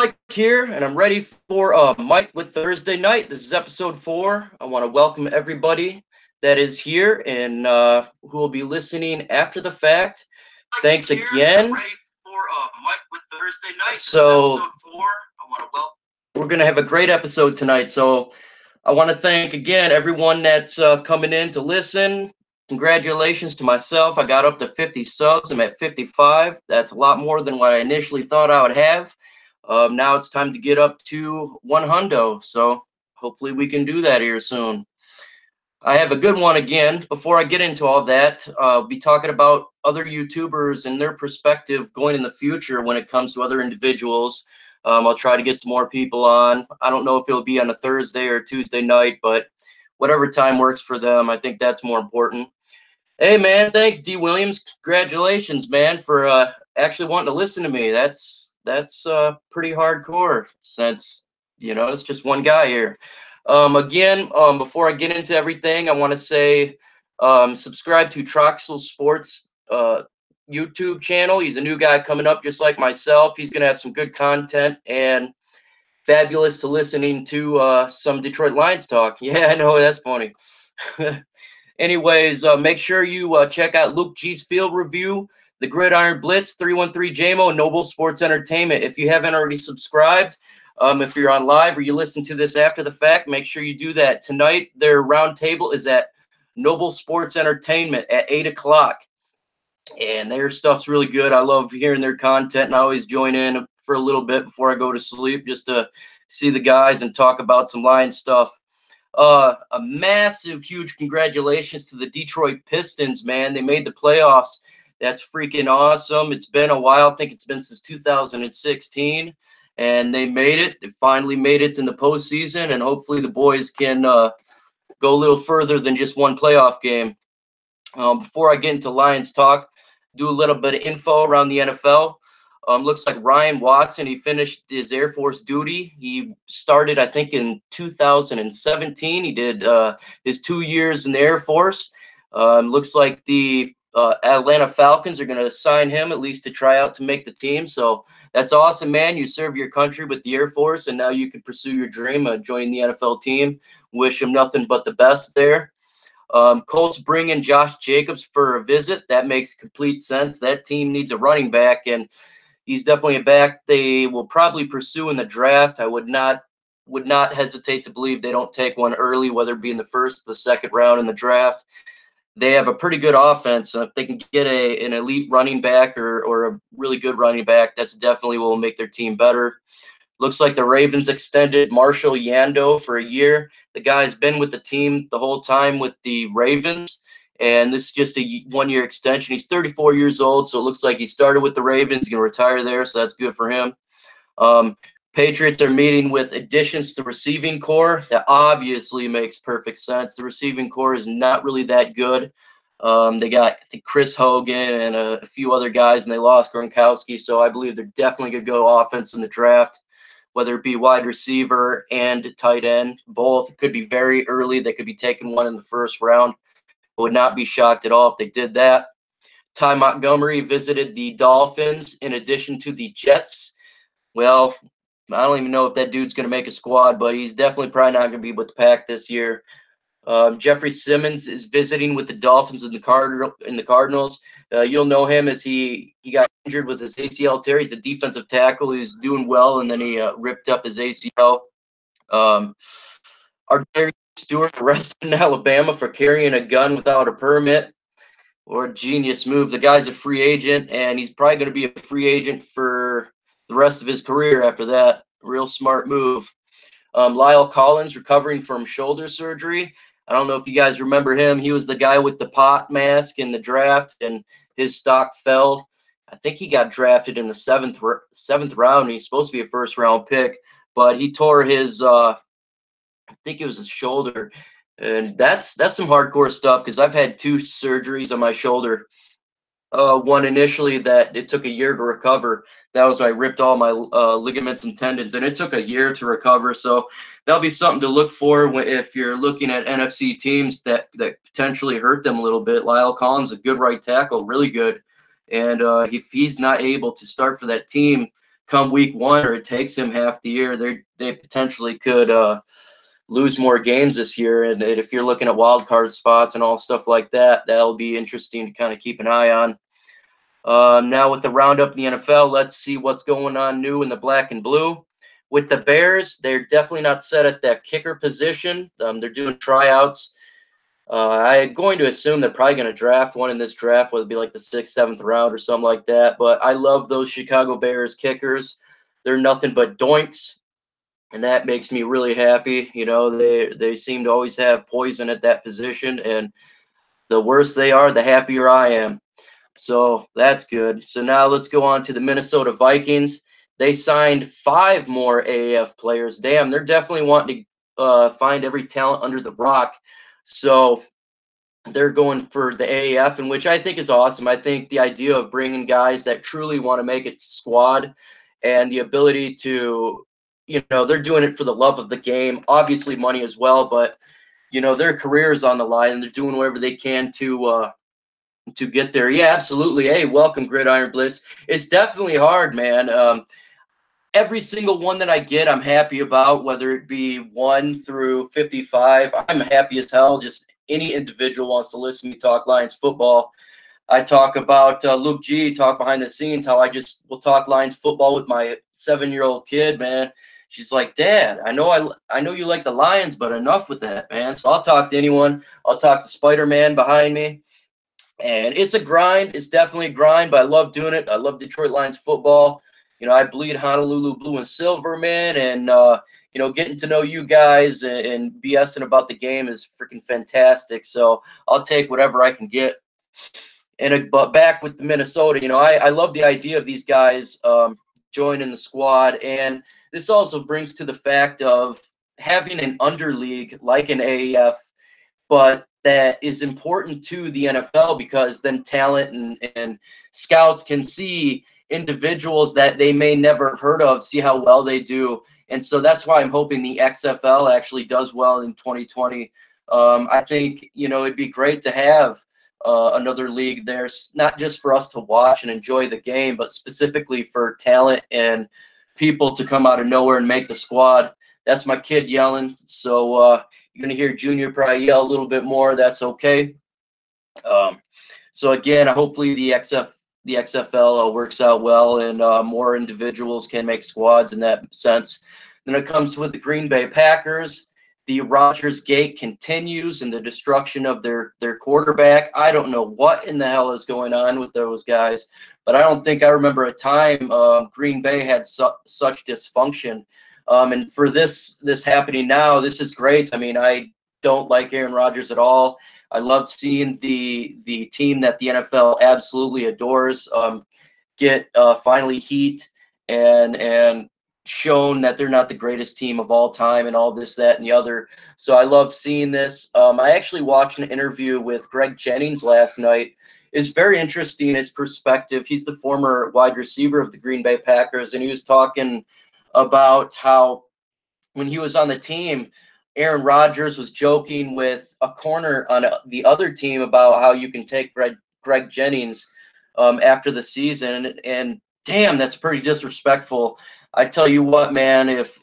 Mike here, and I'm ready for Mike with Thursday night. This is episode 4. I want to welcome everybody that is here and who will be listening after the fact. Thanks again. I'm ready for Mike with Thursday night. So, episode 4. I want to welcome. We're gonna have a great episode tonight. So, I want to thank again everyone that's coming in to listen. Congratulations to myself. I got up to 50 subs. I'm at 55. That's a lot more than what I initially thought I would have. Now it's time to get up to 100. So hopefully we can do that here soon. I have a good one again. Before I get into all that, I'll be talking about other YouTubers and their perspective going in the future when it comes to other individuals. I'll try to get some more people on. I don't know if it'll be on a Thursday or Tuesday night, but whatever time works for them, I think that's more important. Hey, man, thanks, D. Williams. Congratulations, man, for actually wanting to listen to me. That's pretty hardcore since, it's just one guy here. Again, before I get into everything, I want to say subscribe to Troxel Sports YouTube channel. He's a new guy coming up just like myself. He's going to have some good content and fabulous to listening to some Detroit Lions talk. Yeah, I know, that's funny. Anyways, make sure you check out Luke G's field review, the Gridiron Blitz, 313 JMO, Noble Sports Entertainment. If you haven't already subscribed, if you're on live or you listen to this after the fact, make sure you do that. Tonight, their roundtable is at Noble Sports Entertainment at 8 o'clock. And their stuff's really good. I love hearing their content, and I always join in for a little bit before I go to sleep just to see the guys and talk about some Lions stuff. A massive, huge congratulations to the Detroit Pistons, man. They made the playoffs. That's freaking awesome. It's been a while. I think it's been since 2016, and they made it. They finally made it in the postseason, and hopefully the boys can go a little further than just one playoff game. Before I get into Lions talk, do a little bit of info around the NFL. Looks like Ryan Watson, he finished his Air Force duty. He started, I think, in 2017. He did his 2 years in the Air Force. Looks like the Atlanta Falcons are going to assign him at least to try out to make the team. So that's awesome, man. You serve your country with the Air Force, and now you can pursue your dream of joining the NFL team. Wish him nothing but the best there. Colts bring in Josh Jacobs for a visit. That makes complete sense. That team needs a running back, and he's definitely a back they will probably pursue in the draft. I would not hesitate to believe they don't take one early, whether it be in the first, the second round in the draft. They have a pretty good offense, and if they can get an elite running back or a really good running back, that's definitely will make their team better. Looks like the Ravens extended Marshall Yando for a year. The guy's been with the team the whole time with the Ravens, and this is just a one-year extension. He's 34 years old, so it looks like he started with the Ravens. He's going to retire there, so that's good for him. Patriots are meeting with additions to the receiving core. That obviously makes perfect sense. The receiving core is not really that good. They got, I think, Chris Hogan and a few other guys, and they lost Gronkowski, so I believe they're definitely going to go offense in the draft, whether it be wide receiver and tight end. Both could be very early. They could be taking one in the first round. I would not be shocked at all if they did that. Ty Montgomery visited the Dolphins in addition to the Jets. Well, I don't even know if that dude's going to make a squad, but he's definitely probably not going to be with the Pack this year. Jeffrey Simmons is visiting with the Dolphins and the Cardinals. You'll know him as he got injured with his ACL tear. He's a defensive tackle. He's doing well, and then he ripped up his ACL. Ardarius Stewart arrested in Alabama for carrying a gun without a permit. Or a genius move. The guy's a free agent, and he's probably going to be a free agent for the rest of his career after that. Real smart move. Lyle Collins recovering from shoulder surgery. I don't know if you guys remember him. He was the guy with the pot mask in the draft, and his stock fell. I think he got drafted in the seventh round. He's supposed to be a first-round pick, but he tore his I think it was his shoulder. And that's some hardcore stuff because I've had 2 surgeries on my shoulder. One initially that it took a year to recover. That was when I ripped all my ligaments and tendons, and it took a year to recover. So that'll be something to look for if you're looking at NFC teams that potentially hurt them a little bit. Lyle Collins, a good right tackle, really good. And if he's not able to start for that team, come week 1, or it takes him half the year, they potentially could lose more games this year. And if you're looking at wild card spots and all stuff like that, that'll be interesting to kind of keep an eye on. Now with the roundup in the NFL, let's see what's going on new in the black and blue. With the Bears, they're definitely not set at that kicker position. They're doing tryouts. I'm going to assume they're probably going to draft one in this draft, whether it be like the 6th, 7th round or something like that. But I love those Chicago Bears kickers. They're nothing but doinks, and that makes me really happy. You know, they seem to always have poison at that position, and the worse they are, the happier I am. So that's good. So now let's go on to the Minnesota Vikings. They signed 5 more AAF players. Damn, they're definitely wanting to find every talent under the rock. So they're going for the AAF, and which I think is awesome. I think the idea of bringing guys that truly want to make it squad and the ability to, you know, they're doing it for the love of the game, obviously money as well, but, you know, their career is on the line and they're doing whatever they can to get there. Yeah, absolutely. Hey, welcome, Gridiron Blitz. It's definitely hard, man. Every single one that I get, I'm happy about, whether it be 1 through 55. I'm happy as hell. Just any individual wants to listen to me talk Lions football. I talk about Luke G, talk behind the scenes, how I just will talk Lions football with my 7-year-old kid, man. She's like, Dad, I know you like the Lions, but enough with that, man. So I'll talk to anyone. I'll talk to Spider-Man behind me. And it's a grind. It's definitely a grind, but I love doing it. I love Detroit Lions football. You know, I bleed Honolulu blue and silver, man. And, you know, getting to know you guys and BSing about the game is freaking fantastic. So I'll take whatever I can get. And but back with the Minnesota, you know, I love the idea of these guys joining the squad. And this also brings to the fact of having an underleague like an AAF, but that is important to the NFL because then talent and scouts can see individuals that they may never have heard of, see how well they do. And so that's why I'm hoping the XFL actually does well in 2020. I think, you know, it'd be great to have another league there, not just for us to watch and enjoy the game, but specifically for talent and people to come out of nowhere and make the squad. That's my kid yelling. So you're going to hear Junior probably yell a little bit more. That's okay. So again, hopefully the XFL works out well and more individuals can make squads in that sense. Then it comes with the Green Bay Packers. The Rodgers gate continues and the destruction of their quarterback. I don't know what in the hell is going on with those guys, but I don't think I remember a time Green Bay had such dysfunction. And for this happening now, this is great. I mean, I don't like Aaron Rodgers at all. I love seeing the team that the NFL absolutely adores get finally heat and shown that they're not the greatest team of all time and all this, that, and the other. So I love seeing this. I actually watched an interview with Greg Jennings last night. It's very interesting, his perspective. He's the former wide receiver of the Green Bay Packers, and he was talking about how when he was on the team, Aaron Rodgers was joking with a corner on the other team about how you can take Greg Jennings after the season. And damn, that's pretty disrespectful. I tell you what, man, if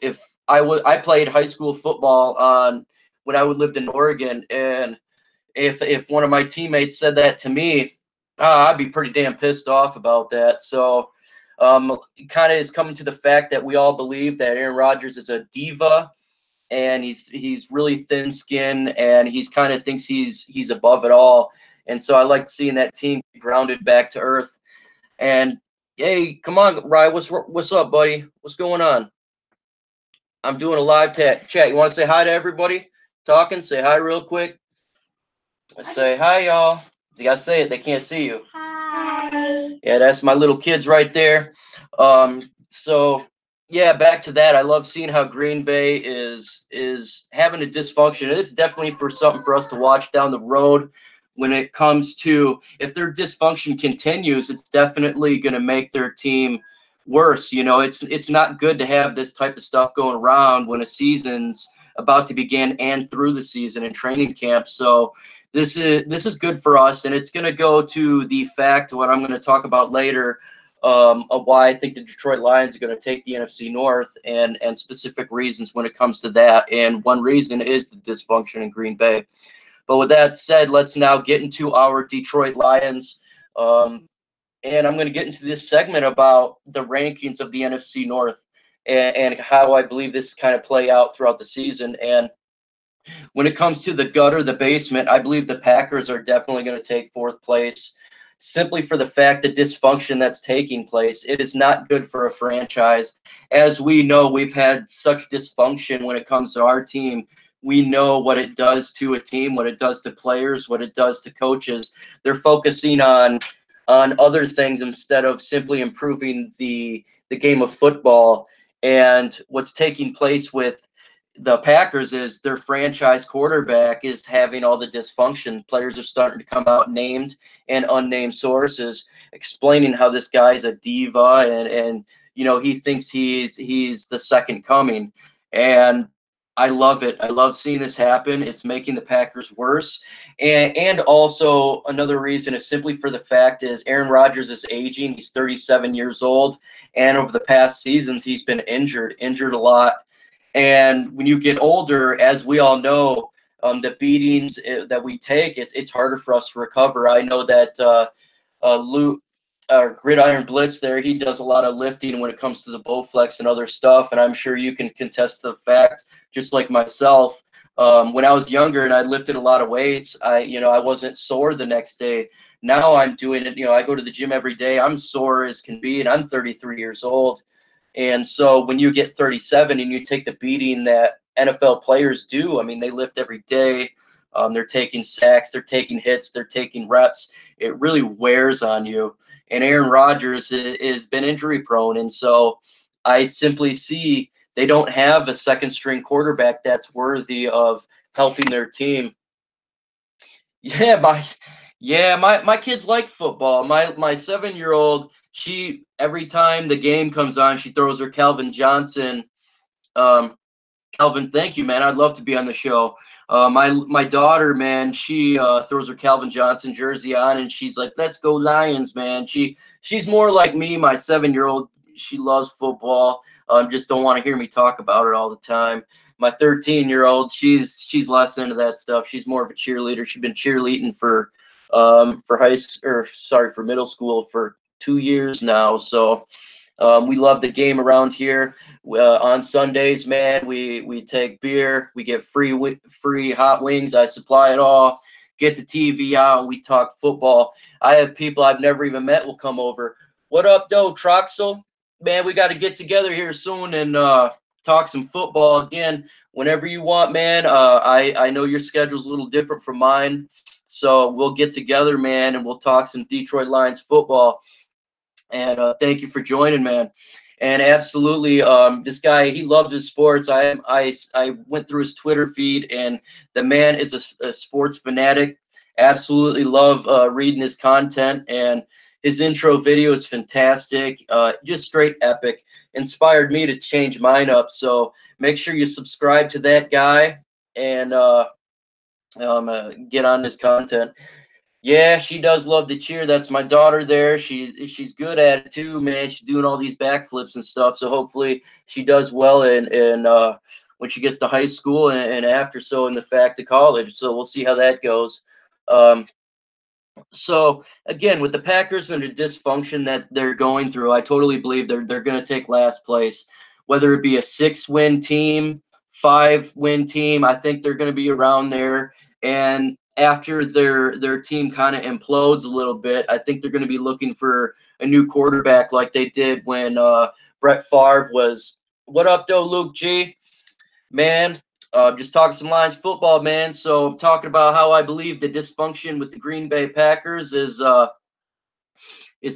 I played high school football when I lived in Oregon, and if one of my teammates said that to me, I'd be pretty damn pissed off about that. So kind of is coming to the fact that we all believe that Aaron Rodgers is a diva and he's really thin-skinned and he's kind of thinks he's above it all. And so I like seeing that team grounded back to earth. And hey, come on, Ryan, what's up, buddy? What's going on? I'm doing a live chat. You want to say hi to everybody? Talking, say hi real quick. Say hi, y'all. You gotta say it. They can't see you. Hi. Yeah, that's my little kids right there. So yeah, back to that. I love seeing how Green Bay is having a dysfunction. It's definitely something for us to watch down the road. When it comes to if their dysfunction continues, it's definitely going to make their team worse. You know, it's not good to have this type of stuff going around when a season's about to begin and through the season and training camp. So this is good for us, and it's going to go to the fact what I'm going to talk about later of why I think the Detroit Lions are going to take the NFC North and specific reasons when it comes to that. And one reason is the dysfunction in Green Bay. But with that said, let's now get into our Detroit Lions. And I'm going to get into this segment about the rankings of the NFC North and how I believe this kind of play out throughout the season. And when it comes to the gutter, the basement, I believe the Packers are definitely going to take fourth place simply for the fact that dysfunction that's taking place. It is not good for a franchise. As we know, we've had such dysfunction when it comes to our team. We know what it does to a team, what it does to players, what it does to coaches. They're focusing on other things instead of simply improving the game of football. And what's taking place with the Packers is their franchise quarterback is having all the dysfunction. Players are starting to come out, named and unnamed sources, explaining how this guy's a diva and you know he thinks he's the second coming. And I love it. I love seeing this happen. It's making the Packers worse. And also another reason is simply for the fact is Aaron Rodgers is aging. He's 37 years old, and over the past seasons he's been injured a lot. And when you get older, as we all know, the beatings that we take, it's harder for us to recover. I know that Luke, Gridiron Blitz there, he does a lot of lifting when it comes to the Bowflex and other stuff, and I'm sure you can contest the fact, just like myself, when I was younger and I lifted a lot of weights, I wasn't sore the next day. Now I'm doing it, I go to the gym every day. I'm sore as can be, and I'm 33 years old. And so when you get 37 and you take the beating that NFL players do, I mean, they lift every day. They're taking sacks, they're taking hits, they're taking reps. It really wears on you. And Aaron Rodgers has been injury prone. And so I simply see they don't have a second string quarterback that's worthy of helping their team. My kids like football. My 7-year-old, she every time the game comes on, she throws her Calvin Johnson. Calvin, thank you, man. I'd love to be on the show. My daughter, man, she throws her Calvin Johnson jersey on, and she's like, "Let's go Lions, man." She's more like me. My 7-year-old, she loves football. Just don't want to hear me talk about it all the time. My 13-year-old, she's less into that stuff. She's more of a cheerleader. She's been cheerleading for middle school for 2 years now. So we love the game around here. On Sundays, man, we take beer. We get free hot wings. I supply it all. Get the TV out, and we talk football. I have people I've never even met will come over. What up, though, Troxel? Man, we got to get together here soon and talk some football again. Whenever you want, man. I know your schedule's a little different from mine, so we'll get together, man, and we'll talk some Detroit Lions football. And thank you for joining, man. And absolutely, this guy, he loves his sports. I went through his Twitter feed, and the man is a sports fanatic. Absolutely love reading his content, and his intro video is fantastic. Just straight epic. Inspired me to change mine up. So make sure you subscribe to that guy and get on his content. Yeah, she does love to cheer. That's my daughter there. She's good at it too, man. She's doing all these backflips and stuff. So hopefully she does well in when she gets to high school and after so in the fact to college. So we'll see how that goes. So again, with the Packers and the dysfunction that they're going through, I totally believe they're going to take last place. Whether it be a 6-win team, 5-win team, I think they're going to be around there. And after their team kind of implodes a little bit, I think they're going to be looking for a new quarterback like they did when Brett Favre was. What up, though, Luke G? Man, just talking some Lions football, man. So I'm talking about how I believe the dysfunction with the Green Bay Packers is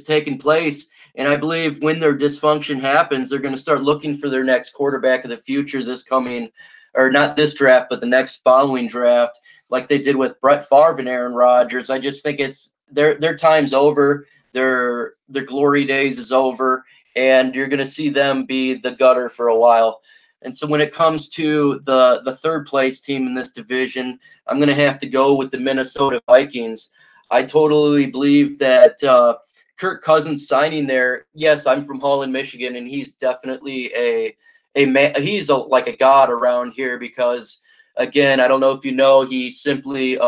taking place. And I believe when their dysfunction happens, they're going to start looking for their next quarterback of the future this coming, or not this draft, but the next following draft, like they did with Brett Favre and Aaron Rodgers. I just think it's their time's over. Their glory days is over, and you're going to see them be the gutter for a while. And so when it comes to the third place team in this division, I'm going to have to go with the Minnesota Vikings. I totally believe that Kirk Cousins signing there, yes, I'm from Holland, Michigan, and he's definitely a man. He's like a god around here because, again, I don't know if you know, he simply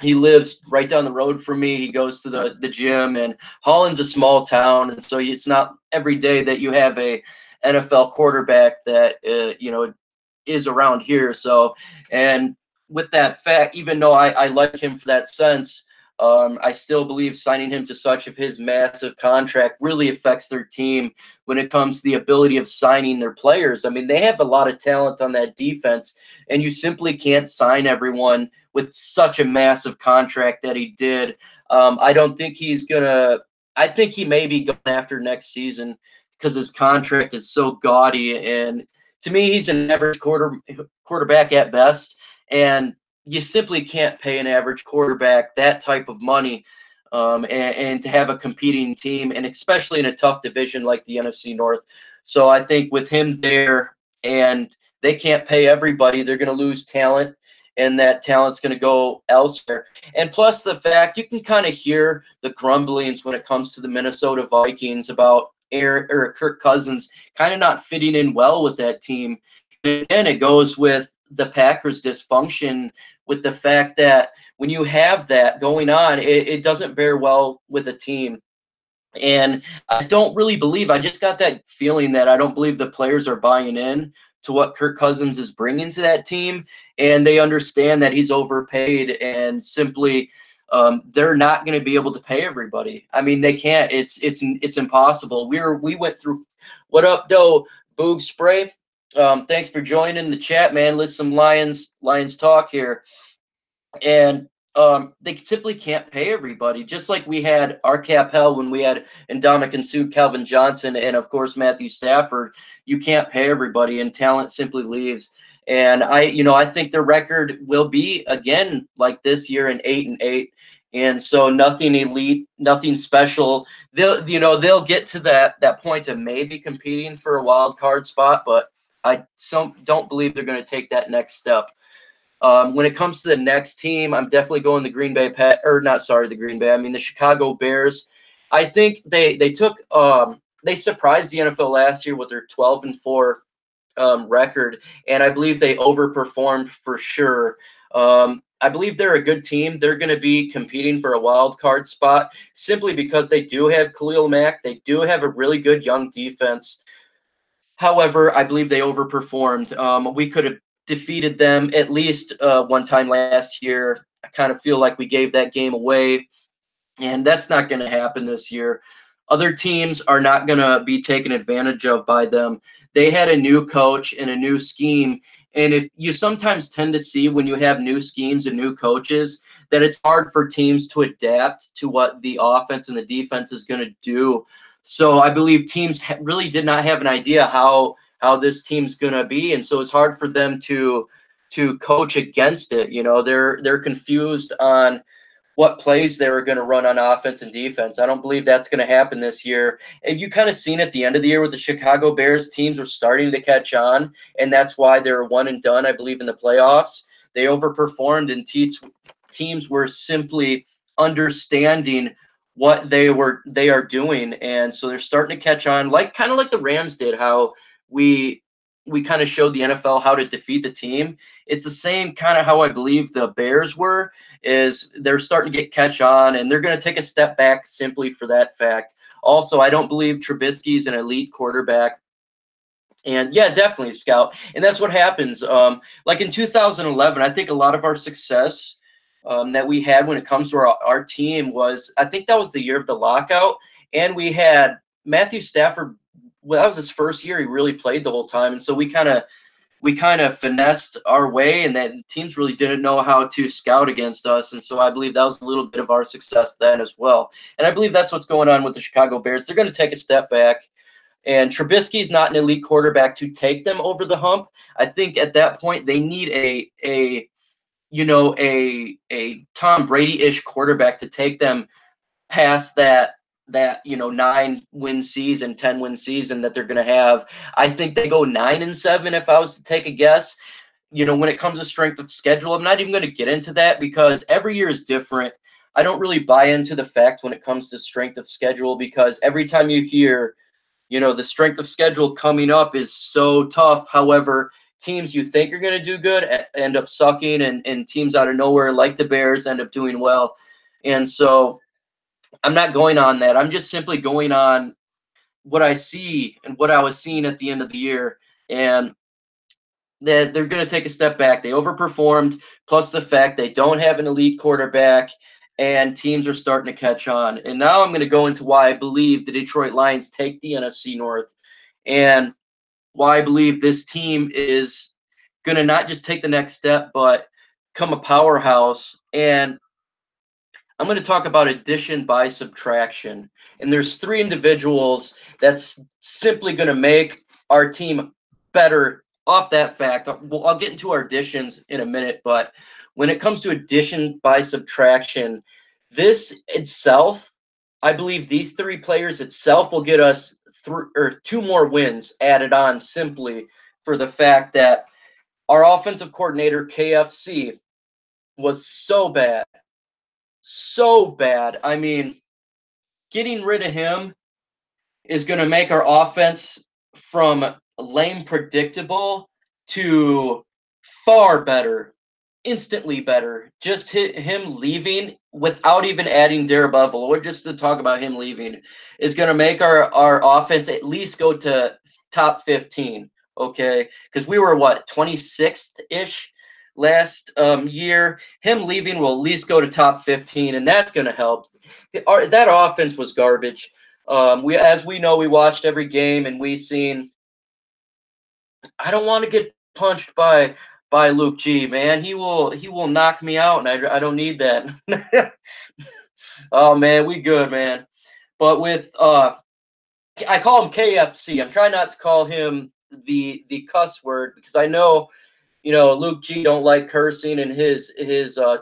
he lives right down the road from me. He goes to the gym, and Holland's a small town, and so it's not every day that you have a NFL quarterback that is around here. So, and with that fact, even though I like him for that sense, I still believe signing him to such of his massive contract really affects their team when it comes to the ability of signing their players. I mean, they have a lot of talent on that defense, and you simply can't sign everyone with such a massive contract that he did. I don't think he's gonna. I think he may be going after next season because his contract is so gaudy, and to me, he's an average quarterback at best, and you simply can't pay an average quarterback that type of money, and to have a competing team, and especially in a tough division like the NFC North. So I think with him there, and they can't pay everybody, they're going to lose talent, and that talent's going to go elsewhere. And plus the fact you can kind of hear the grumblings when it comes to the Minnesota Vikings about Kirk Cousins kind of not fitting in well with that team. And again, it goes with the Packers' dysfunction, with the fact that when you have that going on, it doesn't bear well with a team. And I don't really believe, I just got that feeling that I don't believe the players are buying in to what Kirk Cousins is bringing to that team. And they understand that he's overpaid, and simply they're not going to be able to pay everybody. I mean, they can't. It's impossible. We went through. What up, though, Boog Spray? Thanks for joining the chat, man. Let's some Lions talk here. And they simply can't pay everybody. Just like we had our cap hell when we had Ndamukong Suh, Calvin Johnson, and of course Matthew Stafford. You can't pay everybody, and talent simply leaves. And I think the record will be again like this year, in 8-8. And so nothing elite, nothing special. They'll get to that point of maybe competing for a wild card spot, but I don't believe they're going to take that next step. When it comes to the next team, I'm definitely going the Green Bay the Green Bay. I mean the Chicago Bears. I think they surprised the NFL last year with their 12-4 record, and I believe they overperformed for sure. I believe they're a good team. They're going to be competing for a wild card spot simply because they do have Khalil Mack. They do have a really good young defense. However, I believe they overperformed. We could have defeated them at least one time last year. I kind of feel like we gave that game away, and that's not going to happen this year. Other teams are not going to be taken advantage of by them. They had a new coach and a new scheme, and if you sometimes tend to see when you have new schemes and new coaches that it's hard for teams to adapt to what the offense and the defense is going to do. So I believe teams really did not have an idea how this team's going to be, and so it's hard for them to coach against it. They're confused on what plays they were going to run on offense and defense. I don't believe that's going to happen this year. And you kind of seen at the end of the year with the Chicago Bears, teams were starting to catch on, and that's why they're one and done, I believe, in the playoffs. They overperformed, and teams were simply understanding what they are doing, and so they're starting to catch on, kind of like the Rams did, how we kind of showed the NFL how to defeat the team. It's the same kind of how I believe the Bears were, is they're starting to catch on, and they're going to take a step back simply for that fact. Also, I don't believe Trubisky's an elite quarterback. And yeah, definitely, Scout. And that's what happens. Like in 2011, I think a lot of our success that we had when it comes to our team was, I think that was the year of the lockout. And we had Matthew Stafford. Well, that was his first year. He really played the whole time. And so we kind of finessed our way, and that teams really didn't know how to scout against us. And so I believe that was a little bit of our success then as well. And I believe that's what's going on with the Chicago Bears. They're going to take a step back. And Trubisky is not an elite quarterback to take them over the hump. I think at that point they need a Tom Brady-ish quarterback to take them past that 9-win season, 10-win season that they're going to have. I think they go 9-7 if I was to take a guess. When it comes to strength of schedule, I'm not even going to get into that because every year is different. I don't really buy into the fact when it comes to strength of schedule, because every time you hear, the strength of schedule coming up is so tough. However, teams you think are going to do good end up sucking, and teams out of nowhere, like the Bears, end up doing well. And so I'm not going on that. I'm just simply going on what I see and what I was seeing at the end of the year. And that they're going to take a step back. They overperformed, plus the fact they don't have an elite quarterback, and teams are starting to catch on. And now I'm going to go into why I believe the Detroit Lions take the NFC North, and why I believe this team is going to not just take the next step, but become a powerhouse. And I'm going to talk about addition by subtraction. And there's 3 individuals that's simply going to make our team better off that fact. Well, I'll get into our additions in a minute, but when it comes to addition by subtraction, this itself, I believe these 3 players itself will get us 2 more wins added on, simply for the fact that our offensive coordinator, KFC, was so bad. So bad. I mean, getting rid of him is going to make our offense from lame predictable to far better, instantly better. Just him leaving without even adding Darabeville, or just to talk about him leaving, is going to make our offense at least go to top 15, okay? Because we were, 26th-ish last year. Him leaving will at least go to top 15, and that's going to help. That offense was garbage. As we know, we watched every game, and we seen. I don't want to get punched by Luke G, man. He will knock me out, and I don't need that. Oh man, we good, man. But with I call him KFC. I'm trying not to call him the cuss word, because I know, Luke G don't like cursing in his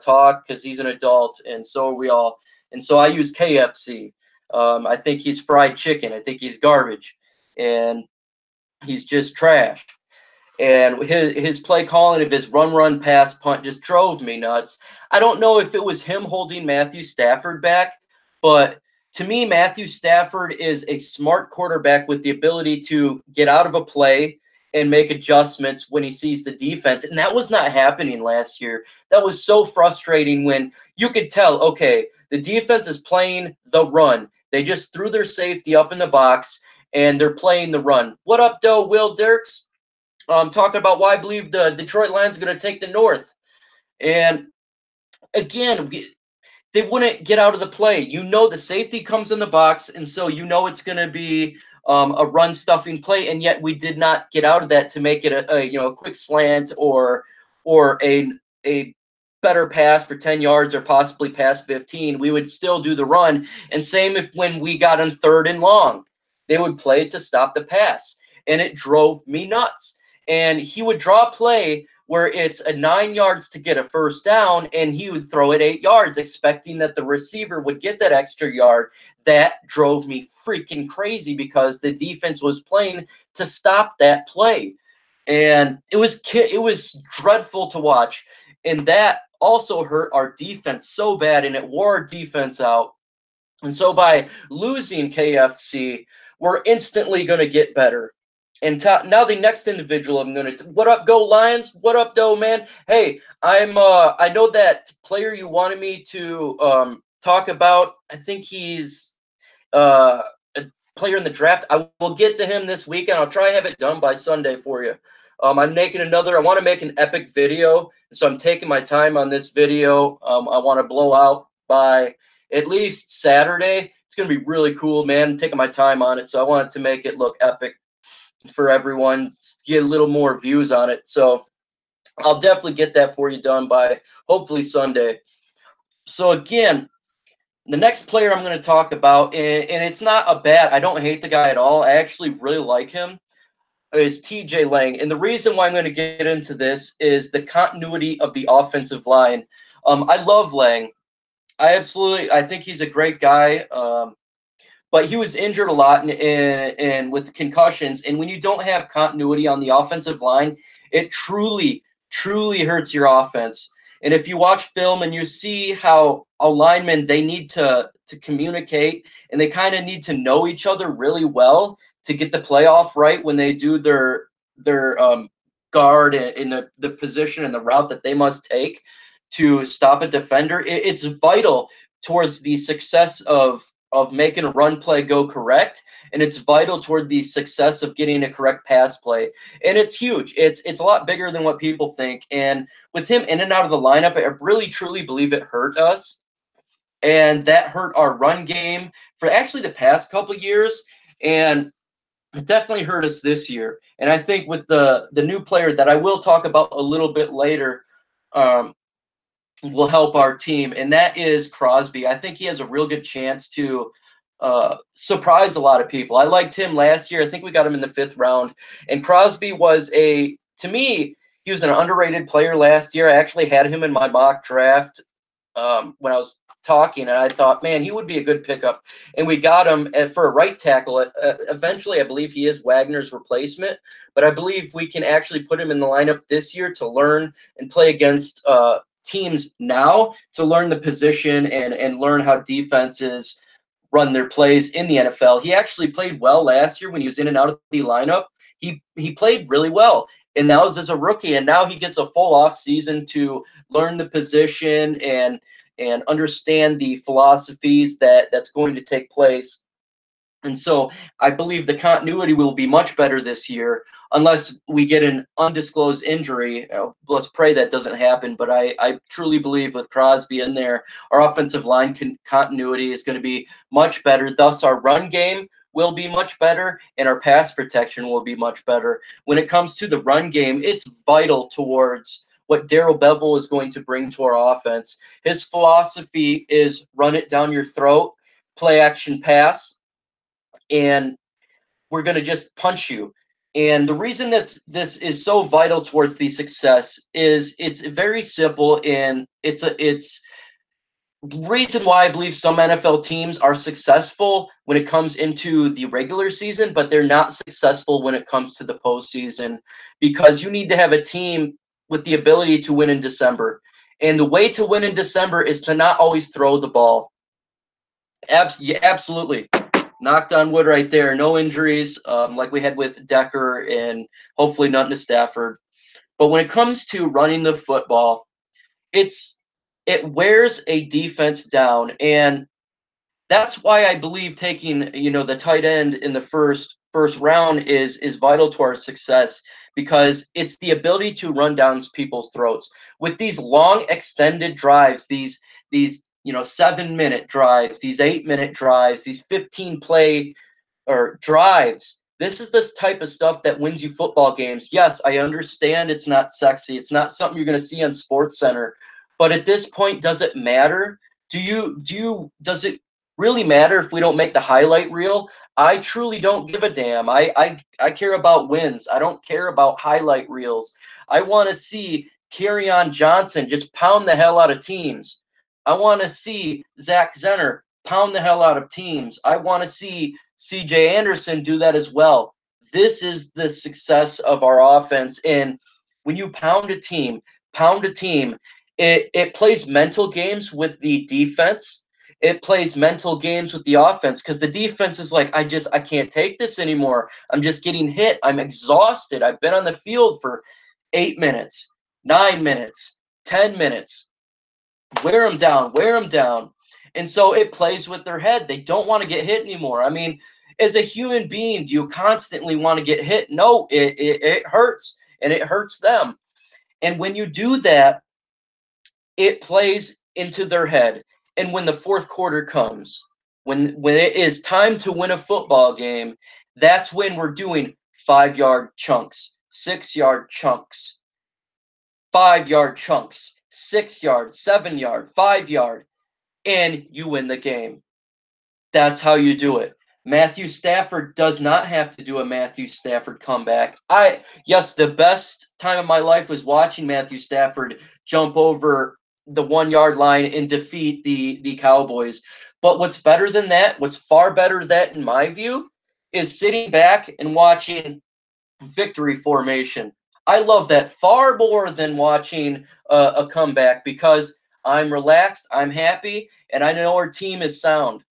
talk, because he's an adult, and so are we all. And so I use KFC. I think he's fried chicken. I think he's garbage, and he's just trash. And his play calling of his run, pass, punt just drove me nuts. I don't know if it was him holding Matthew Stafford back, but to me, Matthew Stafford is a smart quarterback with the ability to get out of a play and make adjustments when he sees the defense. And that was not happening last year. That was so frustrating when you could tell, okay, the defense is playing the run. They just threw their safety up in the box, and they're playing the run. What up, though, Will Dirks? Talking about why I believe the Detroit Lions are going to take the North. And again, they wouldn't get out of the play. The safety comes in the box, and so it's going to be a run stuffing play, and yet we did not get out of that to make it a quick slant or a better pass for 10 yards or possibly past 15. We would still do the run. And same when we got on 3rd and long, they would play to stop the pass, and it drove me nuts. And he would draw a play where it's a 9 yards to get a first down, and he would throw it 8 yards, expecting that the receiver would get that extra yard. That drove me freaking crazy, because the defense was playing to stop that play. And it was dreadful to watch. And that also hurt our defense so bad, and it wore our defense out. And so by losing KFC, we're instantly going to get better. And now the next individual I'm going to – what up, go Lions? What up, though, man? Hey, I know that player you wanted me to talk about. I think he's a player in the draft. I will get to him this weekend. I'll try to have it done by Sunday for you. I'm making I want to make an epic video, so I'm taking my time on this video. I want to blow out by at least Saturday. It's going to be really cool, man. I'm taking my time on it, so I wanted to make it look epic for everyone, get a little more views on it. So I'll definitely get that for you done by hopefully Sunday. So again, the next player I'm going to talk about, and it's not a bad, I don't hate the guy at all. I actually really like him, is TJ Lang. And the reason why I'm going to get into this is the continuity of the offensive line. I love Lang. I think he's a great guy. But he was injured a lot and with concussions. And when you don't have continuity on the offensive line, it truly, truly hurts your offense. And if you watch film and you see how a lineman, they need to communicate, and they kind of need to know each other really well to get the playoff right when they do their guard in the position and the route that they must take to stop a defender. It's vital towards the success of making a run play go correct, and it's vital toward the success of getting a correct pass play. And it's huge. It's a lot bigger than what people think. And with him in and out of the lineup, I really truly believe it hurt us, and that hurt our run game for actually the past couple years, and it definitely hurt us this year. And I think with the new player that I will talk about a little bit later, um, will help our team, and that is Crosby. I think he has a real good chance to surprise a lot of people. I liked him last year. I think we got him in the 5th round, and Crosby was to me, he was an underrated player last year. I actually had him in my mock draft when I was talking, and I thought, man, he would be a good pickup. And we got him for a right tackle. Eventually, I believe he is Wagner's replacement, but I believe we can actually put him in the lineup this year to learn and play against teams now, to learn the position and learn how defenses run their plays in the NFL. He actually played well last year when he was in and out of the lineup. He played really well, and that was as a rookie. And now he gets a full off season to learn the position and understand the philosophies that's going to take place. And so I believe the continuity will be much better this year, unless we get an undisclosed injury. Let's pray that doesn't happen. But I truly believe with Crosby in there, our offensive line continuity is going to be much better. Thus, our run game will be much better, and our pass protection will be much better. When it comes to the run game, it's vital towards what Darrell Bevell is going to bring to our offense. His philosophy is run it down your throat, play action pass, and we're going to just punch you. And the reason that this is so vital towards the success is it's very simple, and it's reason why I believe some NFL teams are successful when it comes into the regular season, but they're not successful when it comes to the postseason, because you need to have a team with the ability to win in December. And the way to win in December is to not always throw the ball. Yeah, absolutely. Knocked on wood right there. No injuries like we had with Decker, and hopefully nothing to Stafford. But when it comes to running the football, it wears a defense down, and that's why I believe taking the tight end in the first round is vital to our success, because it's the ability to run down people's throats with these long extended drives, these 7-minute drives, these 8-minute drives, these 15 play or drives. This is this type of stuff that wins you football games. Yes, I understand it's not sexy. It's not something you're going to see on Sports Center. But at this point, does it matter? Does it really matter if we don't make the highlight reel? I truly don't give a damn. I care about wins. I don't care about highlight reels. I want to see Kerryon Johnson just pound the hell out of teams. I want to see Zach Zenner pound the hell out of teams. I want to see CJ Anderson do that as well. This is the success of our offense. And when you pound a team, it plays mental games with the defense. It plays mental games with the offense, because the defense is like, I can't take this anymore. I'm just getting hit. I'm exhausted. I've been on the field for 8 minutes, 9 minutes, 10 minutes. Wear them down. And so it plays with their head. They don't want to get hit anymore. I mean, as a human being, do you constantly want to get hit? No, it hurts, and it hurts them. And when you do that, it plays into their head. And when the fourth quarter comes, when it is time to win a football game, that's when we're doing 5-yard chunks, 6-yard chunks, 5-yard chunks, 6-yard, 7-yard, 5-yard, and you win the game. That's how you do it. Matthew Stafford does not have to do a Matthew Stafford comeback. Yes, the best time of my life was watching Matthew Stafford jump over the 1-yard line and defeat the Cowboys. But what's better than that, what's far better than that in my view, is sitting back and watching victory formation. I love that far more than watching a comeback because I'm relaxed, I'm happy, and I know our team is sound.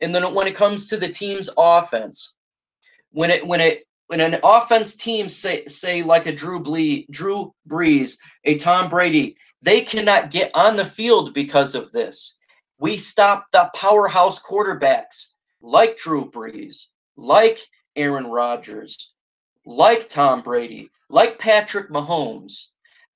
And then when it comes to the team's offense, when an offense team say like a Drew Brees, a Tom Brady, they cannot get on the field because of this. We stop the powerhouse quarterbacks like Drew Brees, like Aaron Rodgers, like Tom Brady, like Patrick Mahomes.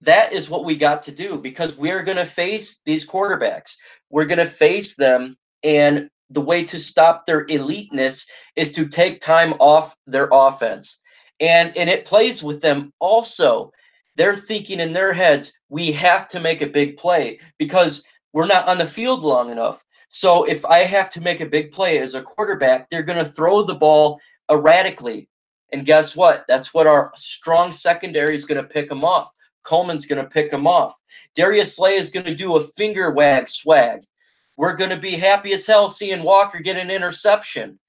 That is what we got to do because we're going to face these quarterbacks. We're going to face them, and the way to stop their eliteness is to take time off their offense. And it plays with them also. They're thinking in their heads, we have to make a big play because we're not on the field long enough. So if I have to make a big play as a quarterback, they're going to throw the ball erratically. And guess what? That's what our strong secondary is going to pick them off. Coleman's going to pick them off. Darius Slay is going to do a finger wag swag. We're going to be happy as hell seeing Walker get an interception.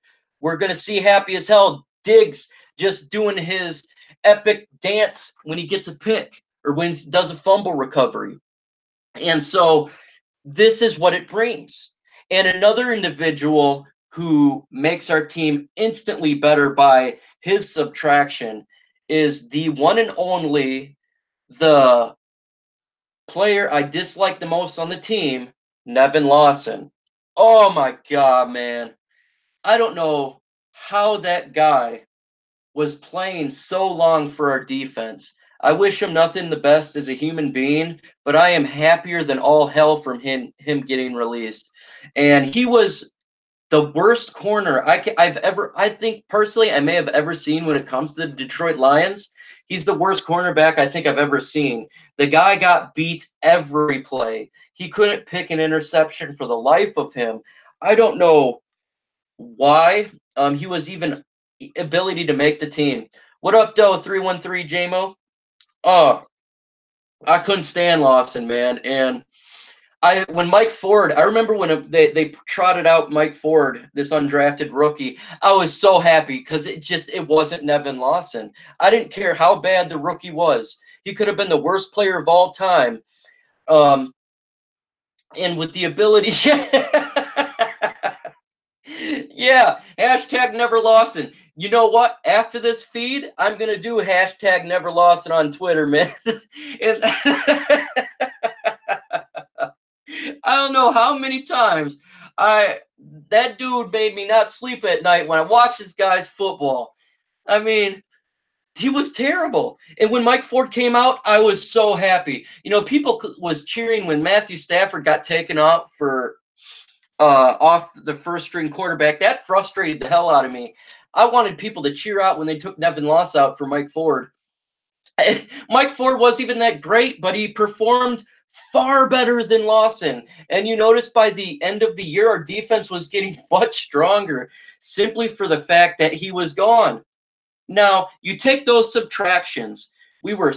We're going to see happy as hell Diggs just doing his epic dance when he gets a pick or when he does a fumble recovery. And so this is what it brings. And another individual who makes our team instantly better by his subtraction is the one and only, the player I dislike the most on the team, Nevin Lawson. Oh my God, man. I don't know how that guy was playing so long for our defense. I wish him nothing the best as a human being, but I am happier than all hell from him getting released. And he was the worst corner I think personally I may have ever seen when it comes to the Detroit Lions. He's the worst cornerback I think I've ever seen. The guy got beat every play. He couldn't pick an interception for the life of him. I don't know why he was even ability to make the team. What up, Doe 313 JMO? Oh, I couldn't stand Lawson, man. And when Mike Ford, I remember when they trotted out Mike Ford, this undrafted rookie. I was so happy because it wasn't Nevin Lawson. I didn't care how bad the rookie was. He could have been the worst player of all time. And with the ability, yeah, hashtag Never Lawson. You know what? After this feed, I'm gonna do hashtag Never Lawson on Twitter, man. And I don't know how many times that dude made me not sleep at night when I watched this guy's football. I mean, he was terrible. And when Mike Ford came out, I was so happy. You know, people was cheering when Matthew Stafford got taken off for off the first string quarterback. That frustrated the hell out of me. I wanted people to cheer out when they took Nevin Lawson out for Mike Ford. Mike Ford wasn't even that great, but he performed far better than Lawson. And you notice by the end of the year, our defense was getting much stronger simply for the fact that he was gone. Now, you take those subtractions. We were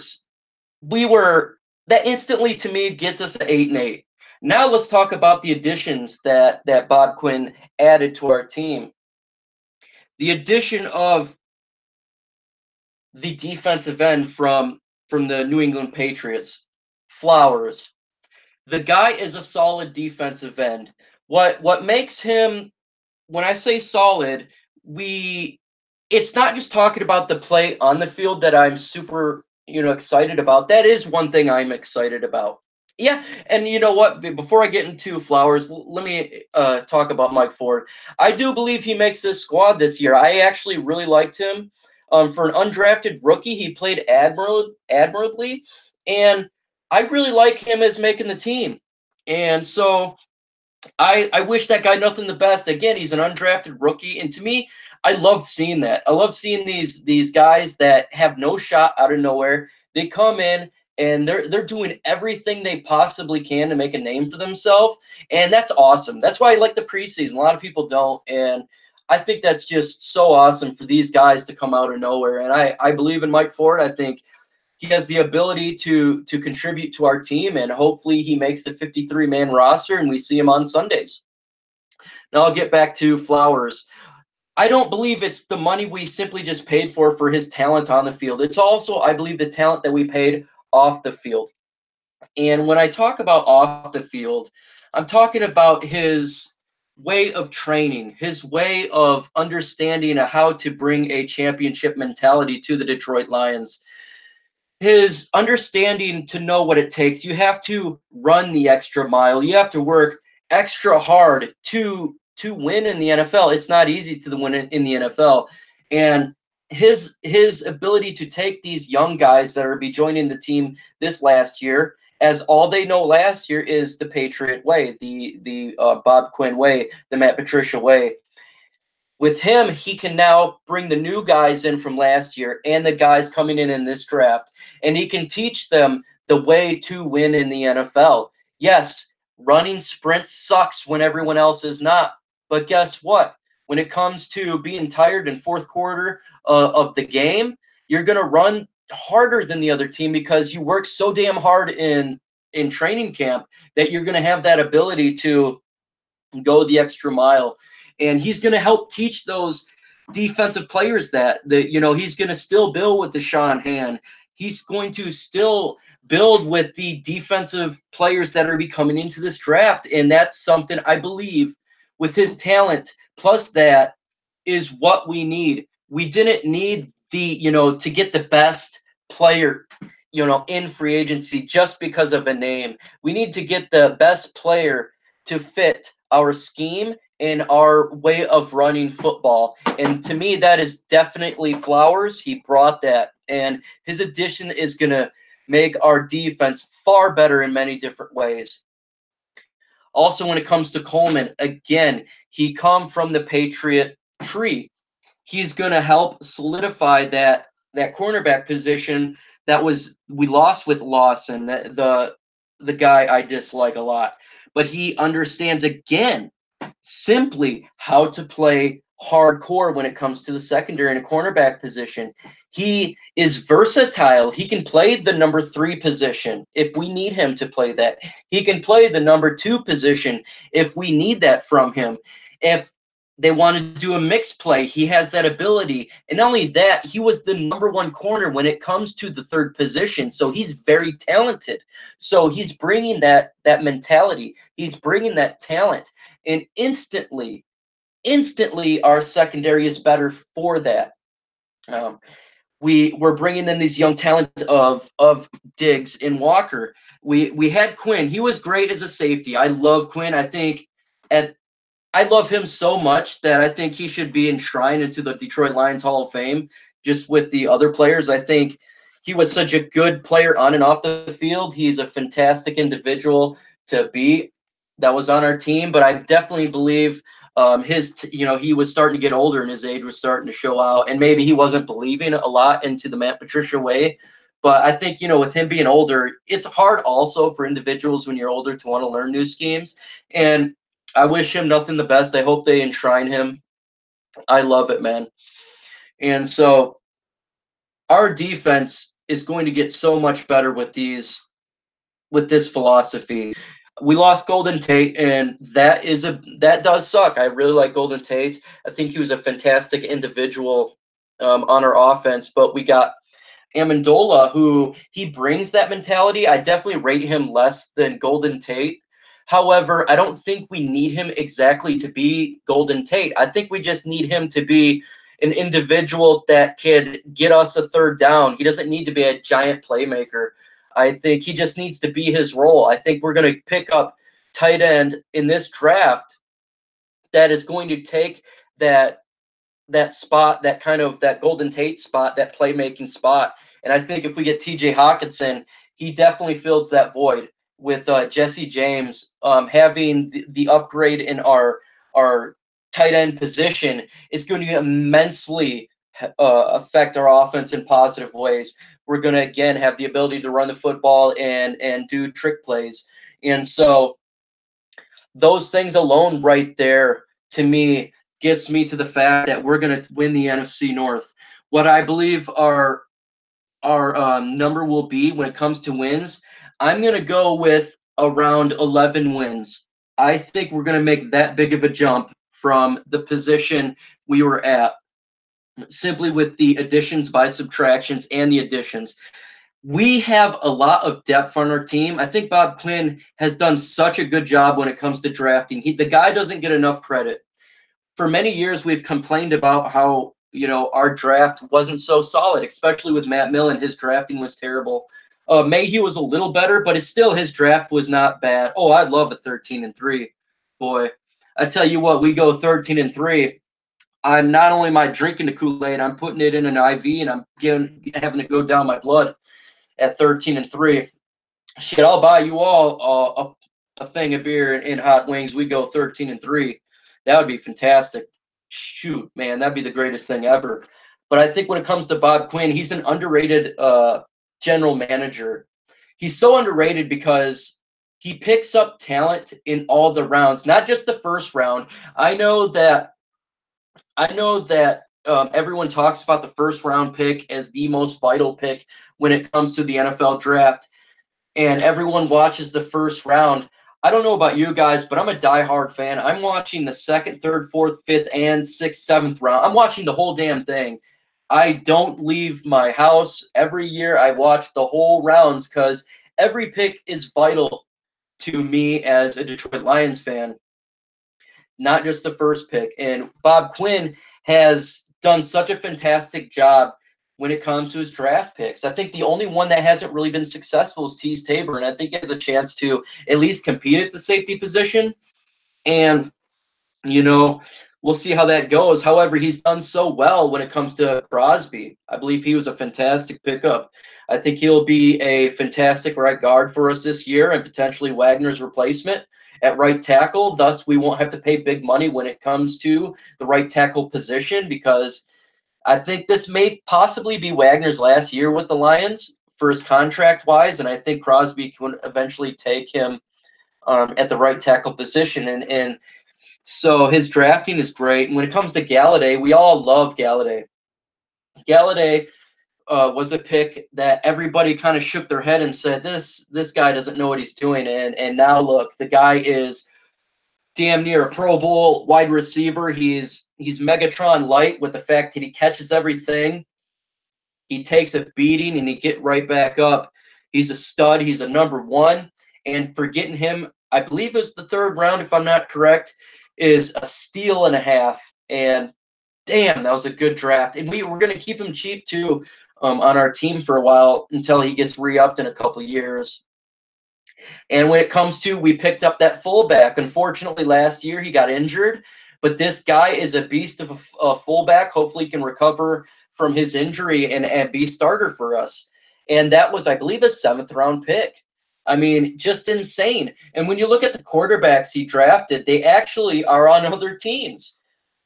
that instantly to me gets us to 8-8. Now let's talk about the additions that Bob Quinn added to our team. The addition of the defensive end from the New England Patriots, Flowers. The guy is a solid defensive end. What makes him, when I say solid, it's not just talking about the play on the field that I'm super, excited about. That is one thing I'm excited about. Yeah, and you know what? Before I get into Flowers, let me talk about Mike Ford. I do believe he makes this squad this year. I actually really liked him. For an undrafted rookie, he played admirably, and I really like him as making the team. And so I wish that guy nothing the best. Again, he's an undrafted rookie, and to me, I love seeing that. I love seeing these guys that have no shot out of nowhere. They come in and they're doing everything they possibly can to make a name for themselves, and that's awesome. That's why I like the preseason. A lot of people don't, and I think that's just so awesome for these guys to come out of nowhere. And I believe in Mike Ford. I think he has the ability to contribute to our team, and hopefully he makes the 53-man roster and we see him on Sundays. Now I'll get back to Flowers. I don't believe it's the money we simply just paid for his talent on the field. It's also, I believe, the talent that we paid off the field. And when I talk about off the field, I'm talking about his way of training, his way of understanding how to bring a championship mentality to the Detroit Lions. His understanding to know what it takes. You have to run the extra mile. You have to work extra hard to win in the NFL. It's not easy to win in the NFL. And his ability to take these young guys that are be joining the team this last year, as all they know last year is the Patriot way, the Bob Quinn way, the Matt Patricia way. With him, he can now bring the new guys in from last year and the guys coming in this draft, and he can teach them the way to win in the NFL. Yes, running sprints sucks when everyone else is not, but guess what? When it comes to being tired in fourth quarter of the game, you're going to run harder than the other team because you work so damn hard in training camp that you're going to have that ability to go the extra mile. And he's going to help teach those defensive players that he's going to still build with Deshaun Hand. He's going to still build with the defensive players that are coming into this draft. And that's something I believe with his talent, plus that is what we need. We didn't need to get the best player, in free agency just because of a name. We need to get the best player to fit our scheme and our way of running football. And to me, that is definitely Flowers. He brought that, and his addition is going to make our defense far better in many different ways. Also, when it comes to Coleman, again, he come from the Patriot tree. He's going to help solidify that cornerback position that we lost with Lawson, the guy I dislike a lot. But he understands, again, simply how to play hardcore when it comes to the secondary and a cornerback position. He is versatile. He can play the number 3 position if we need him to play that. He can play the number 2 position if we need that from him. If they want to do a mixed play, he has that ability. And not only that, he was the number 1 corner when it comes to the 3rd position. So he's very talented. So he's bringing that mentality. He's bringing that talent. And instantly, our secondary is better for that. We're bringing in these young talent of Diggs and Walker. We had Quinn. He was great as a safety. I love Quinn. I love him so much that I think he should be enshrined into the Detroit Lions Hall of Fame just with the other players. I think he was such a good player on and off the field. He's a fantastic individual to be that was on our team, but I definitely believe he was starting to get older and his age was starting to show out, and maybe he wasn't believing a lot into the Matt Patricia way. But I think, with him being older, it's hard also for individuals when you're older to want to learn new schemes. And I wish him nothing the best. I hope they enshrine him. I love it, man. And so our defense is going to get so much better with this philosophy. We lost Golden Tate, and that does suck. I really like Golden Tate. I think he was a fantastic individual on our offense, but we got Amendola, who he brings that mentality. I definitely rate him less than Golden Tate. However, I don't think we need him exactly to be Golden Tate. I think we just need him to be an individual that can get us a 3rd down. He doesn't need to be a giant playmaker. I think he just needs to be his role. I think we're going to pick up tight end in this draft that is going to take that spot, that Golden Tate spot, that playmaking spot. And I think if we get TJ Hockenson, he definitely fills that void. With Jesse James having the upgrade in our tight end position is going to immensely affect our offense in positive ways. We're going to, again, have the ability to run the football and do trick plays. And so those things alone right there, to me, gets me to the fact that we're going to win the NFC North. What I believe our number will be when it comes to wins, I'm going to go with around 11 wins. I think we're going to make that big of a jump from the position we were at, simply with the additions by subtractions and the additions. We have a lot of depth on our team. I think Bob Quinn has done such a good job when it comes to drafting. The guy doesn't get enough credit. For many years, we've complained about how, our draft wasn't so solid, especially with Matt Millen. His drafting was terrible. Mayhew was a little better, but his draft was not bad. Oh, I'd love a 13-3. Boy, I tell you what, we go 13-3. I'm not only am I drinking the Kool-Aid, I'm putting it in an IV, and I'm having to go down my blood at 13-3. Shit, I'll buy you all a thing of beer and hot wings. We go 13-3. That would be fantastic. Shoot, man, that'd be the greatest thing ever. But I think when it comes to Bob Quinn, he's an underrated general manager. He's so underrated because he picks up talent in all the rounds, not just the first round. I know that everyone talks about the first round pick as the most vital pick when it comes to the NFL draft, and everyone watches the first round. I don't know about you guys, but I'm a diehard fan. I'm watching the second, third, fourth, fifth, and sixth, seventh round. I'm watching the whole damn thing. I don't leave my house. Every year I watch the whole rounds because every pick is vital to me as a Detroit Lions fan, not just the first pick. And Bob Quinn has done such a fantastic job when it comes to his draft picks. I think the only one that hasn't really been successful is Teez Tabor, and I think he has a chance to at least compete at the safety position. And, we'll see how that goes. However, he's done so well when it comes to Crosby. I believe he was a fantastic pickup. I think he'll be a fantastic right guard for us this year and potentially Wagner's replacement at right tackle. Thus, we won't have to pay big money when it comes to the right tackle position, because I think this may possibly be Wagner's last year with the Lions for his contract-wise, and I think Crosby can eventually take him at the right tackle position. And so his drafting is great. And when it comes to Galladay, we all love Galladay. Galladay was a pick that everybody kind of shook their head and said, this guy doesn't know what he's doing. And now look, the guy is damn near a Pro Bowl wide receiver. He's Megatron light with the fact that he catches everything. He takes a beating and he get right back up. He's a stud. He's a number one. And for getting him, I believe it was the third round, if I'm not correct, is a steal and a half. And damn, that was a good draft. And we're going to keep him cheap too on our team for a while until he gets re-upped in a couple of years. And when it comes to, we picked up that fullback. Unfortunately, last year he got injured, but this guy is a beast of a fullback. Hopefully he can recover from his injury and be starter for us. And that was, I believe, a 7th round pick. I mean, just insane. And when you look at the quarterbacks he drafted, they actually are on other teams.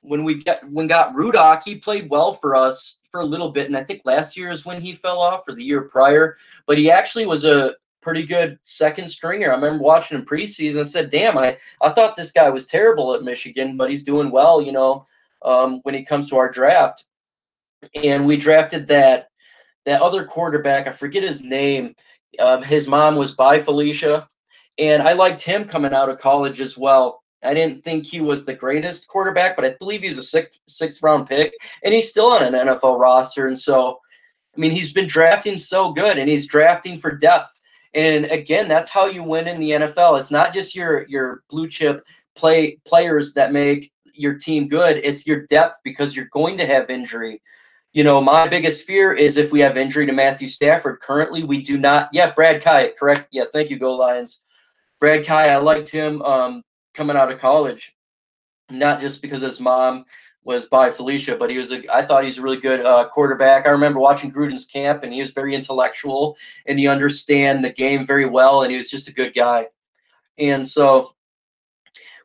When got Rudock, he played well for us for a little bit, and I think last year is when he fell off, or the year prior. But he actually was a pretty good second stringer. I remember watching him preseason and said, damn, I thought this guy was terrible at Michigan, but he's doing well, when it comes to our draft. And we drafted that other quarterback. I forget his name. His mom was by Felicia, and I liked him coming out of college as well. I didn't think he was the greatest quarterback, but I believe he's a sixth round pick, and he's still on an NFL roster. And so, I mean, he's been drafting so good, and he's drafting for depth. And again, that's how you win in the NFL. It's not just your blue chip players that make your team good. It's your depth, because you're going to have injury. My biggest fear is if we have injury to Matthew Stafford. Currently, we do not. Yeah, Brad Kite, correct. Yeah, thank you, Go Lions. Brad Kite, I liked him coming out of college, not just because his mom was by Felicia, but I thought he's a really good quarterback. I remember watching Gruden's camp, and he was very intellectual, and he understand the game very well, and he was just a good guy. And so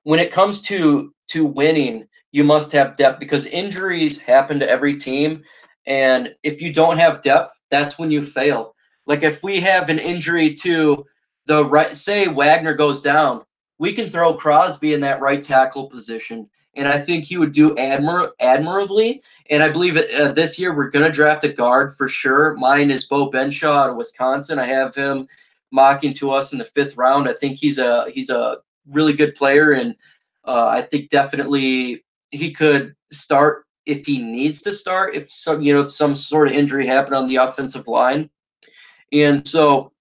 when it comes to winning, you must have depth, because injuries happen to every team. And if you don't have depth, that's when you fail. Like if we have an injury to the right, say Wagner goes down, we can throw Crosby in that right tackle position, and I think he would do admirably. And I believe this year we're going to draft a guard for sure. Mine is Bo Benshaw out of Wisconsin. I have him mocking to us in the 5th round. I think he's a really good player, and I think definitely he could start if he needs to start, if some, you know, if some sort of injury happened on the offensive line. And so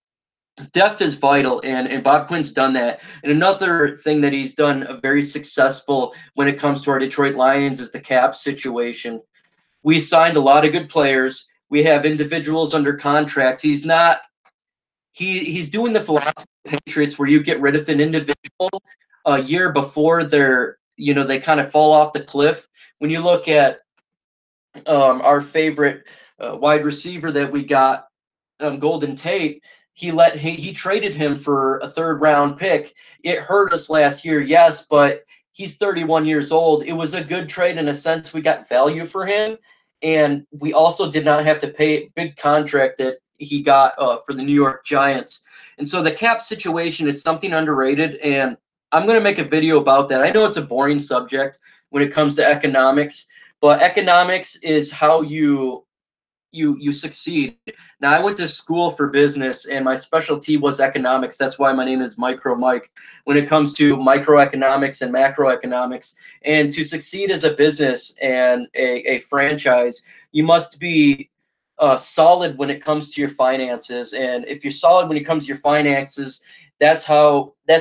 depth is vital, and Bob Quinn's done that. And another thing that he's done very successful when it comes to our Detroit Lions is the cap situation. We signed a lot of good players. We have individuals under contract. He's doing the philosophy of the Patriots where you get rid of an individual a year before they kind of fall off the cliff. When you look at our favorite wide receiver that we got, Golden Tate, he traded him for a third-round pick. It hurt us last year, yes, but he's 31 years old. It was a good trade in a sense. We got value for him, and we also did not have to pay a big contract that he got for the New York Giants. And so the cap situation is something underrated, and I'm going to make a video about that. I know it's a boring subject when it comes to economics, but economics is how you succeed. Now, I went to school for business, and my specialty was economics. That's why my name is Micro Mike. When it comes to microeconomics and macroeconomics, and to succeed as a business and a franchise, you must be solid when it comes to your finances. And if you're solid when it comes to your finances, that's